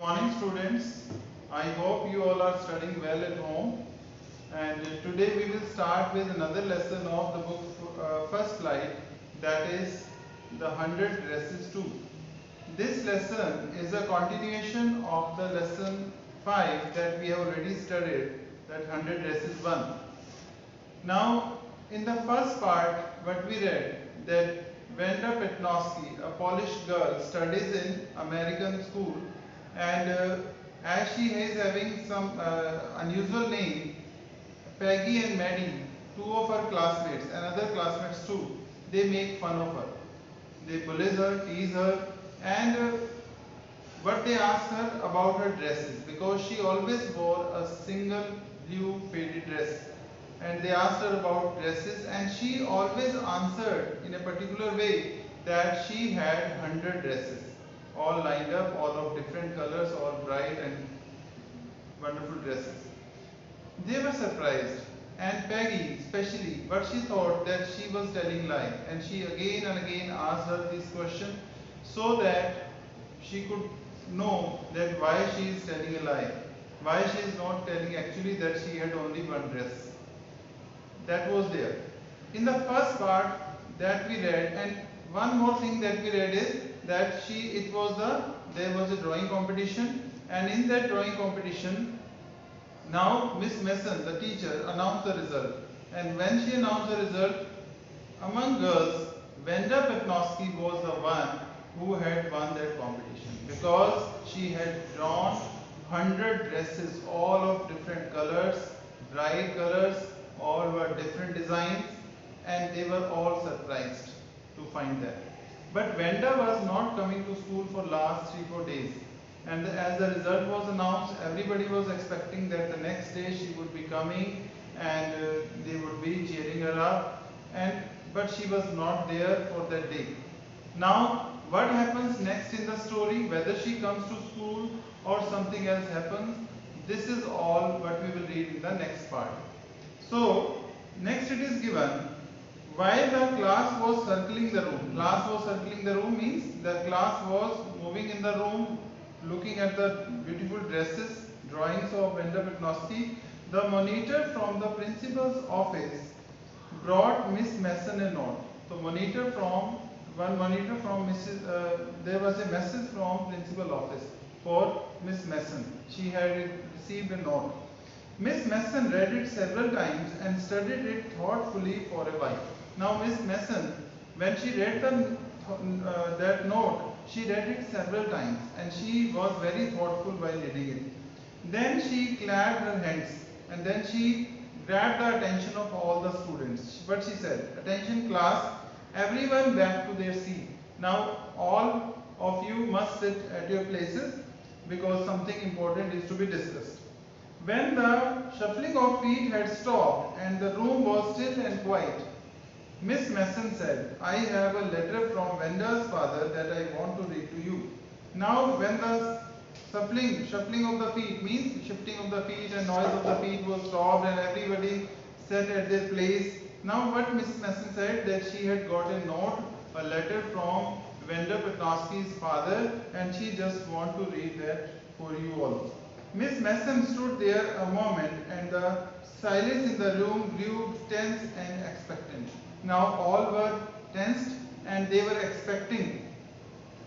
Morning students, I hope you all are studying well at home, and today we will start with another lesson of the book First Light, that is the 100 Dresses 2. This lesson is a continuation of the lesson 5 that we have already studied, that 100 Dresses 1. Now, in the first part, what we read that Venda Petnosky, a Polish girl, studies in American school, and as she is having some unusual name, Peggy and Maddie, two of her classmates and other classmates too, they make fun of her. They bully her, tease her, and what they asked her about her dresses, because she always wore a single blue faded dress, and they asked her about dresses, and she always answered in a particular way that she had 100 dresses, all lined up, all of different colors, all bright and wonderful dresses. They were surprised, and Peggy especially, but she thought that she was telling lie, and she again and again asked her this question so that she could know that why she is telling a lie, why she is not telling actually that she had only one dress. That was there. In the first part that we read, and one more thing that we read is that there was a drawing competition, and in that drawing competition, now Miss Mason, the teacher, announced the result. And when she announced the result, among girls, Venda Petnosky was the one who had won that competition, because she had drawn 100 dresses, all of different colors, bright colors, all were different designs, and they were all surprised to find that. But Venda was not coming to school for last 3-4 days, and as the result was announced, everybody was expecting that the next day she would be coming, and they would be cheering her up, and but she was not there for that day. Now, what happens next in the story, whether she comes to school or something else happens, this is all what we will read in the next part. So, next it is given, while the class was circling the room. Class was circling the room means the class was moving in the room, looking at the beautiful dresses, drawings of Venda Petnosky. The monitor from the principal's office brought Miss Mason a note. So one monitor from there was a message from principal office for Miss Mason. She had received a note. Miss Mason read it several times and studied it thoughtfully for a while. Now Miss Mason, when she read that note, she read it several times, and she was very thoughtful while reading it. Then she clapped her hands, and then she grabbed the attention of all the students. What she said, attention class, everyone back to their seat. Now all of you must sit at your places, because something important is to be discussed. When the shuffling of feet had stopped and the room was still and quiet, Miss Mason said, I have a letter from Venda's father that I want to read to you. Now, when the shuffling of the feet means shifting of the feet and noise of the feet was stopped and everybody sat at their place. Now, what Miss Mason said, that she had got a note, a letter from Venda Petnosky's father, and she just want to read that for you all. Miss Mason stood there a moment, and the silence in the room grew tense and expectant. Now all were tensed, and they were expecting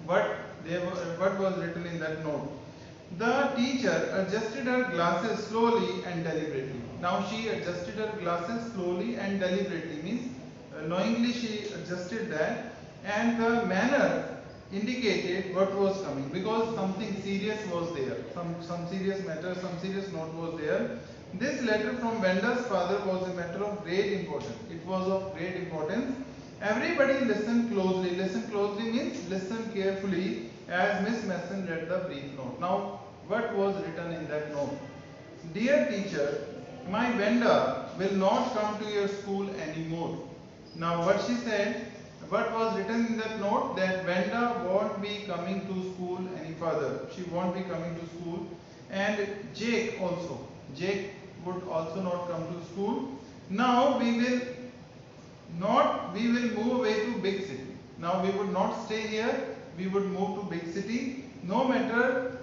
what was written in that note. The teacher adjusted her glasses slowly and deliberately. Now she adjusted her glasses slowly and deliberately means knowingly she adjusted that, and the manner indicated what was coming, because something serious was there, some serious matter, some serious note was there. This letter from Venda's father was a matter of great importance. It was of great importance. Everybody listened closely. Listen closely means listen carefully as Miss Mason read the brief note. Now, what was written in that note? Dear teacher, my Venda will not come to your school anymore. Now, what she said, what was written in that note, that Venda won't be coming to school any further. She won't be coming to school, and Jake also. Jake would also not come to school. Now we will move away to big city. Now we would not stay here. We would move to big city. No matter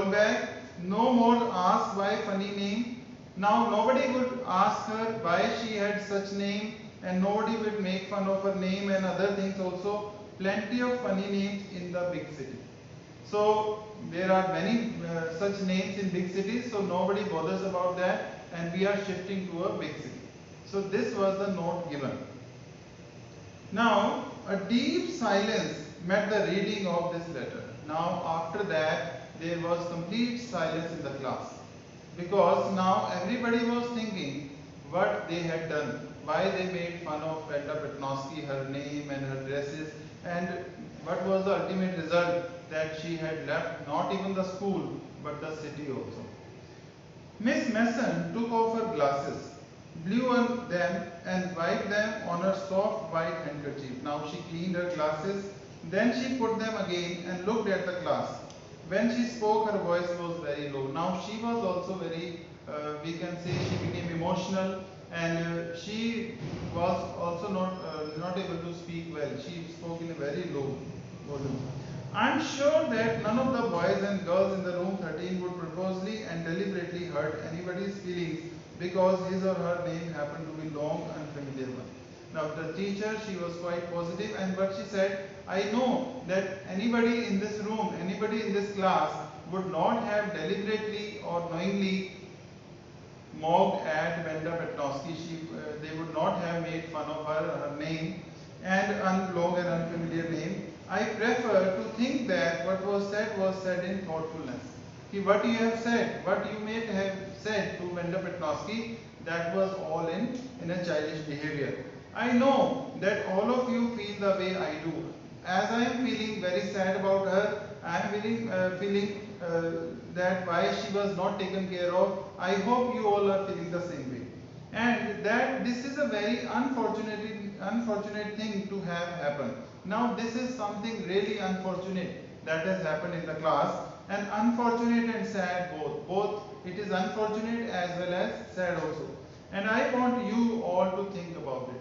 call back. No more ask why funny name. Now nobody would ask her why she had such name, and nobody would make fun of her name and other things also. Plenty of funny names in the big city. So there are many such names in big cities, so nobody bothers about that, and we are shifting to a big city. So this was the note given. Now a deep silence met the reading of this letter. Now after that there was complete silence in the class, because now everybody was thinking what they had done, why they made fun of Venda Petnovsky, her name and her dresses, and what was the ultimate result, that she had left not even the school but the city also. Miss Mason took off her glasses, blew on them and wiped them on her soft white handkerchief. Now she cleaned her glasses, then she put them again and looked at the class. When she spoke, her voice was very low. Now she was also very, we can say she became emotional, and she was also not able to speak well. She spoke in a very low volume. I am sure that none of the boys and girls in the room 13 would purposely and deliberately hurt anybody's feelings because his or her name happened to be long and familiar one. Now the teacher, she was quite positive, and what she said, I know that anybody in this room, anybody in this class would not have deliberately or knowingly mocked at Venda Petnovsky. They would not have made fun of her name and long and unfamiliar name. I prefer to think that what was said in thoughtfulness. What you have said, what you may have said to Venda Petnovsky, that was all in a childish behavior. I know that all of you feel the way I do. As I am feeling very sad about her, I am feeling that why she was not taken care of. I hope you all are feeling the same way, and that this is a very unfortunate thing to have happen. Now this is something really unfortunate that has happened in the class, and unfortunate and sad both. It is unfortunate as well as sad also, and I want you all to think about it.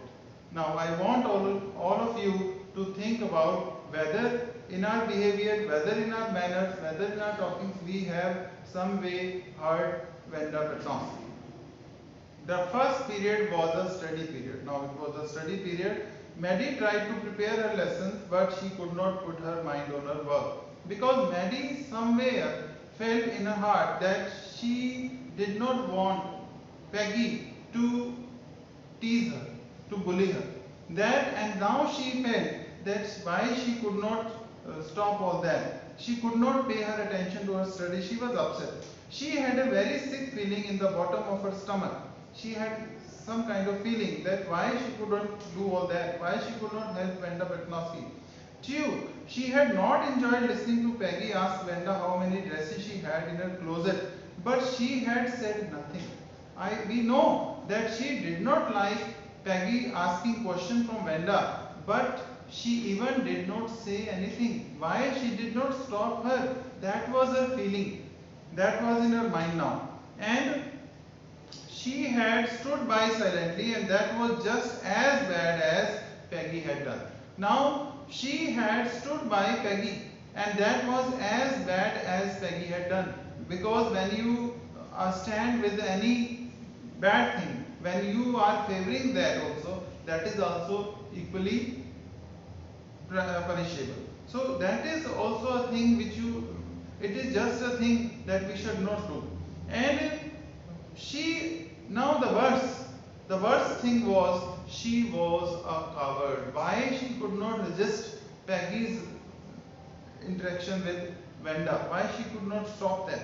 Now I want all of you to think about whether in our behavior, whether in our manners, whether in our talkings we have some way hurt Venda Petnovsky. The first period was a study period. Now it was a study period. Maddie tried to prepare her lessons, but she could not put her mind on her work, because Maddie somewhere felt in her heart that she did not want Peggy to tease her, to bully her. That, and now she felt that's why she could not stop all that. She could not pay her attention to her study. She was upset. She had a very sick feeling in the bottom of her stomach. She had some kind of feeling that why she couldn't do all that, why she could not help Venda Petnovsky. Two, she had not enjoyed listening to Peggy ask Venda how many dresses she had in her closet, but she had said nothing. We know that she did not like Peggy asking questions from Venda, but she even did not say anything. Why she did not stop her? That was her feeling. That was in her mind now. And she had stood by silently, and that was just as bad as Peggy had done. Now she had stood by Peggy, and that was as bad as Peggy had done. Because when you stand with any bad thing, when you are favoring that also, that is also equally punishable. So that is also a thing which it is just a thing that we should not do. And now the worst thing was she was a coward. Why she could not resist Peggy's interaction with Venda? Why she could not stop that?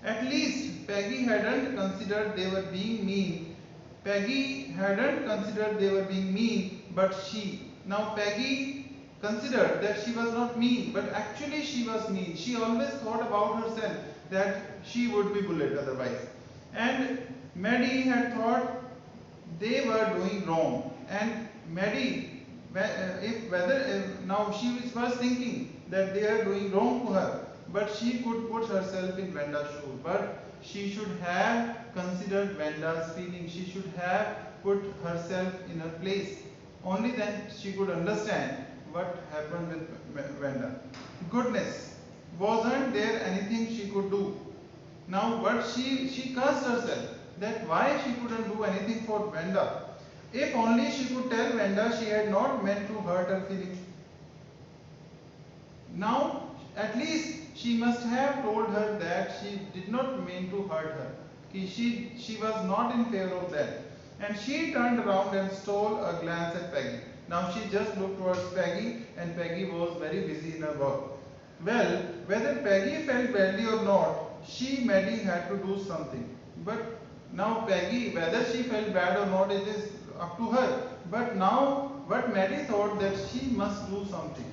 At least Peggy hadn't considered they were being mean. Peggy hadn't considered they were being mean, but now Peggy considered that she was not mean, but actually she was mean. She always thought about herself that she would be bullied otherwise. And Maddie had thought they were doing wrong. And Maddie, now she was thinking that they are doing wrong to her, but she could put herself in Venda's shoes. But she should have considered Venda's feelings. She should have put herself in her place. Only then she could understand what happened with Venda. Goodness, Wasn't there anything she could do? Now, but she cursed herself that why she couldn't do anything for Venda. If only she could tell Venda she had not meant to hurt her feelings. Now, at least she must have told her that she did not mean to hurt her. She was not in favor of that. And she turned around and stole a glance at Peggy. Now she just looked towards Peggy, and Peggy was very busy in her work. Well, whether Peggy felt badly or not, Maddie had to do something. But now Peggy, whether she felt bad or not, it is up to her. But now, what Maddie thought that she must do something.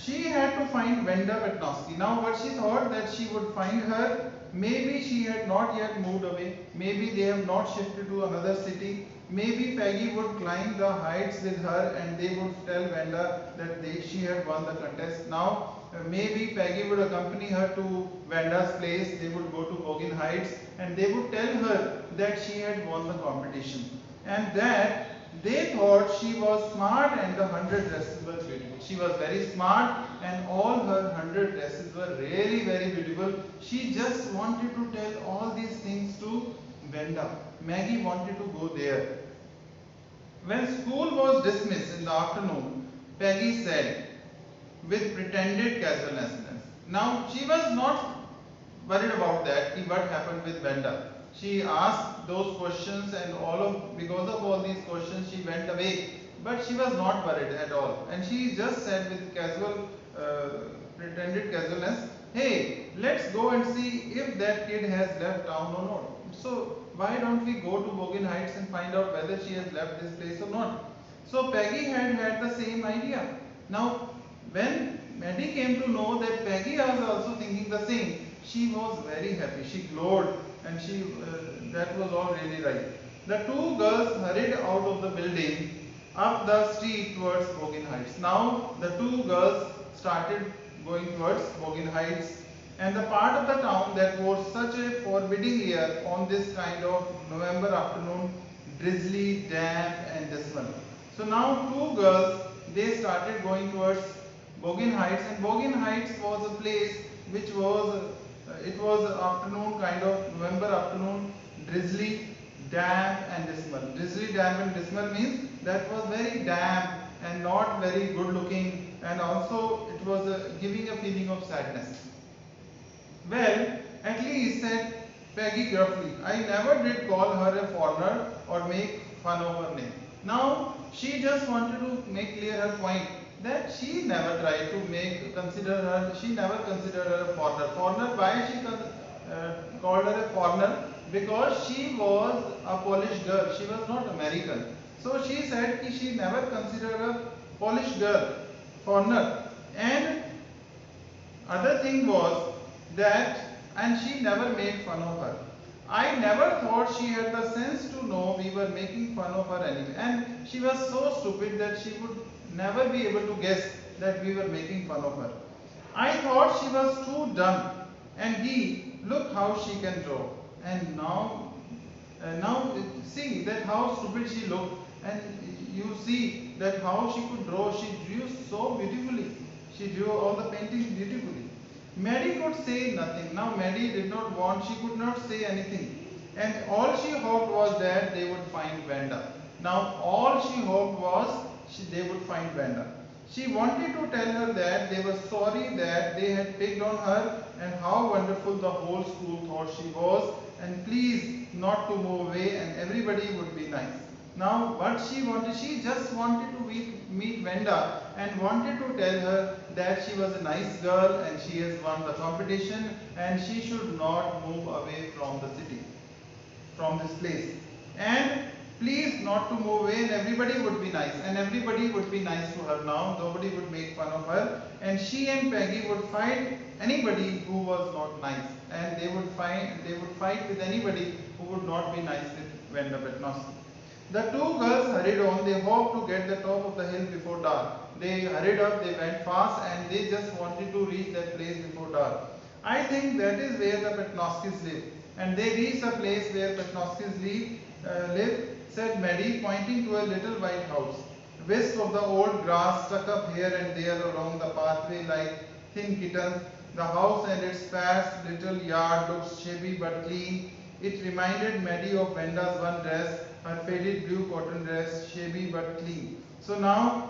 She had to find Venda Petnowski. Now what she thought that she would find her, maybe she had not yet moved away, maybe they have not shifted to another city, maybe Peggy would climb the heights with her and they would tell Venda that she had won the contest. Now maybe Peggy would accompany her to Venda's place, they would go to Bogan Heights and they would tell her that she had won the competition and that they thought she was smart and the 100 dresses were beautiful. She was very smart and all her 100 dresses were really very beautiful. She just wanted to tell all these things to Venda. Maggie wanted to go there. When school was dismissed in the afternoon, Peggy said with pretended casualness. Now she was not worried about that, what happened with Venda. She asked those questions and because of all these questions she went away. But she was not worried at all. And she just said with pretended casualness, hey, let's go and see if that kid has left town or not. So why don't we go to Bogan Heights and find out whether she has left this place or not. So Peggy had the same idea. Now when Maddie came to know that Peggy was also thinking the same, she was very happy. She glowed and that was all really right. The two girls hurried out of the building up the street towards Bogan Heights. Now the two girls started going towards Bogan Heights and the part of the town that was such a forbidding air on this kind of November afternoon, drizzly, damp and dismal. So now two girls, they started going towards Bogan Heights and Bogan Heights was a place which was it was afternoon, kind of November afternoon, drizzly, damp and dismal. Drizzly, damp and dismal means that was very damp and not very good looking and also it was giving a feeling of sadness. Well, at least said Peggy gruffly, I never did call her a foreigner or make fun of her name. Now, she just wanted to make clear her point that she never tried to she never considered her a foreigner. Foreigner, why she called her a foreigner? Because she was a Polish girl, she was not American. So she said that she never considered a Polish girl, foreigner. And other thing was that, and she never made fun of her. I never thought she had the sense to know we were making fun of her anyway. And she was so stupid that she would never be able to guess that we were making fun of her. I thought she was too dumb. And look how she can draw. And now see that how stupid she looked. And you see that how she could draw. She drew so beautifully. She drew all the paintings beautifully. Maddie could say nothing. Now Maddie she could not say anything. And all she hoped was that they would find Venda. Now all she hoped was they would find Venda. She wanted to tell her that they were sorry that they had picked on her and how wonderful the whole school thought she was and please not to move away and everybody would be nice. Now what she just wanted to meet Venda and wanted to tell her that she was a nice girl and she has won the competition and she should not move away from the city, from this place. And please not to move away and everybody would be nice and everybody would be nice to her now. Nobody would make fun of her and she and Peggy would fight anybody who was not nice and they would fight with anybody who would not be nice with Venda Petnowski. The two girls hurried on. They hoped to get the top of the hill before dark. They hurried up, they went fast and they just wanted to reach that place before dark. I think that is where the Petnowskis live. And they reached the place where Petnowskis live, said Maddie, pointing to a little white house. Wisps of the old grass stuck up here and there along the pathway like thin kittens. The house and its vast little yard looked shabby but clean. It reminded Maddie of Venda's one dress, her faded blue cotton dress, shabby but clean. So now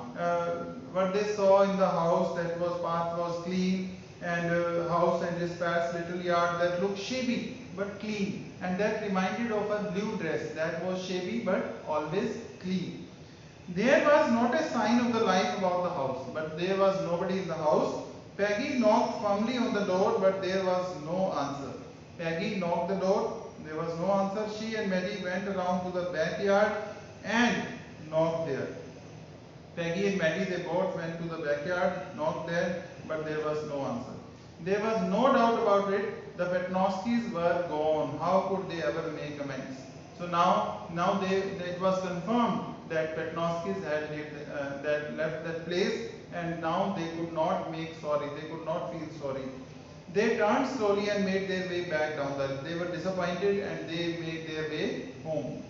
what they saw in the house, that was path was clean, and house and its vast little yard that looked shabby but clean, and that reminded of a blue dress that was shabby but always clean. There was not a sign of the life about the house, but there was nobody in the house. Peggy knocked firmly on the door, but there was no answer. Peggy knocked the door, there was no answer. She and Maddie went around to the backyard and knocked there. Peggy and Maddie, they both went to the backyard, knocked there, but there was no answer. There was no doubt about it, the Petnowskis were gone. How could they ever make amends? So now it was confirmed that Petnowskis had left that place, and now they could not make sorry, they could not feel sorry. They turned slowly and made their way back down they were disappointed and they made their way home.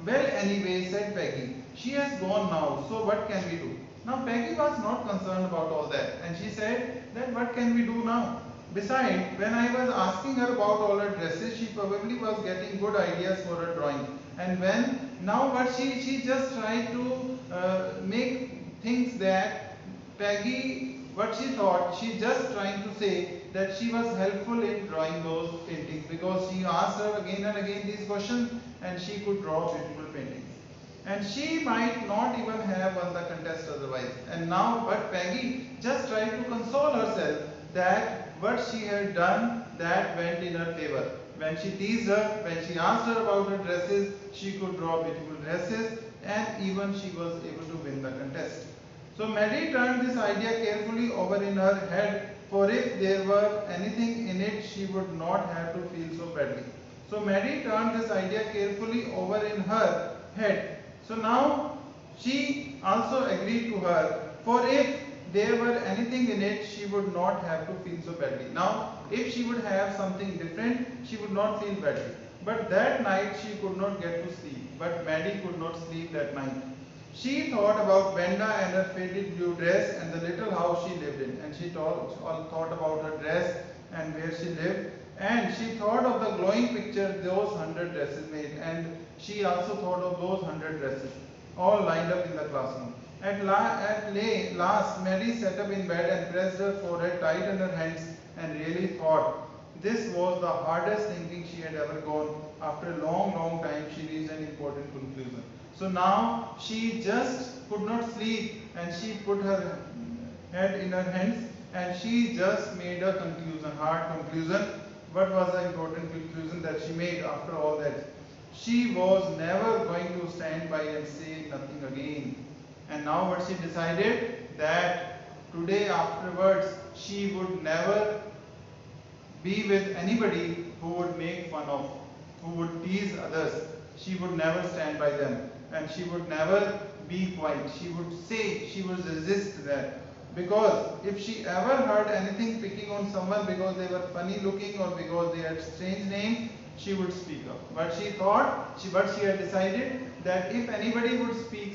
Well, anyway, said Peggy, she has gone now, so what can we do? Now Peggy was not concerned about all that, and she said that what can we do now? Besides, when I was asking her about all her dresses, she probably was getting good ideas for her drawing. And what she just tried to make things that Peggy, what she thought, she just trying to say that she was helpful in drawing those paintings, because she asked her again and again these questions and she could draw beautiful paintings. And she might not even have won the contest otherwise. And now, but Peggy just tried to console herself that what she had done, that went in her favor. When she teased her, when she asked her about her dresses, she could draw beautiful dresses, and even she was able to win the contest. So Maddie turned this idea carefully over in her head, for if there were anything in it, she would not have to feel so badly. So Maddie turned this idea carefully over in her head. So now she also agreed to her, for if there were anything in it, she would not have to feel so badly. Now, if she would have something different, she would not feel badly. But that night she could not get to sleep. But Maddie could not sleep that night. She thought about Venda and her faded blue dress and the little house she lived in. And she thought about her dress and where she lived. And she thought of the glowing picture those 100 dresses made. And she also thought of those 100 dresses, all lined up in the classroom. At last, Maddie sat up in bed and pressed her forehead tight on her hands and really thought. This was the hardest thinking she had ever gone. After a long time, she reached an important conclusion. So now she just could not sleep, and she put her head in her hands and she just made a conclusion, hard conclusion. What was the important conclusion that she made after all that? She was never going to stand by and say nothing again. And now what she decided, that today afterwards she would never be with anybody who would make fun of, who would tease others. She would never stand by them, and she would never be quiet. She would say, she would resist that. Because if she ever heard anything picking on someone because they were funny looking or because they had strange names, she would speak up. But she thought, what she had decided, that if anybody would speak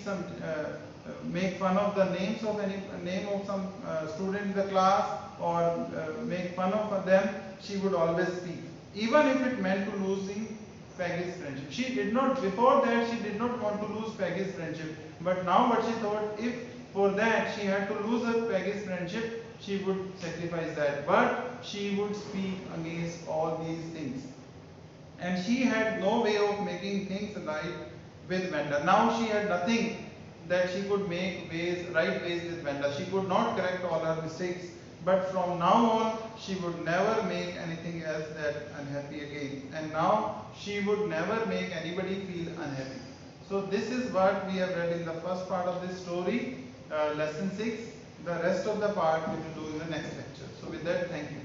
make fun of the name of some student in the class, or make fun of them, she would always speak, even if it meant to losing Peggy's friendship. She did not, before that, she did not want to lose Peggy's friendship. But now what she thought, if for that she had to lose her Peggy's friendship, she would sacrifice that. But she would speak against all these things. And she had no way of making things right with Venda. Now she had nothing that she could make right ways with Venda. She could not correct all her mistakes. But from now on, she would never make anything else that unhappy again. And now she would never make anybody feel unhappy. So this is what we have read in the first part of this story, lesson 6. The rest of the part we will do in the next lecture. So with that, thank you.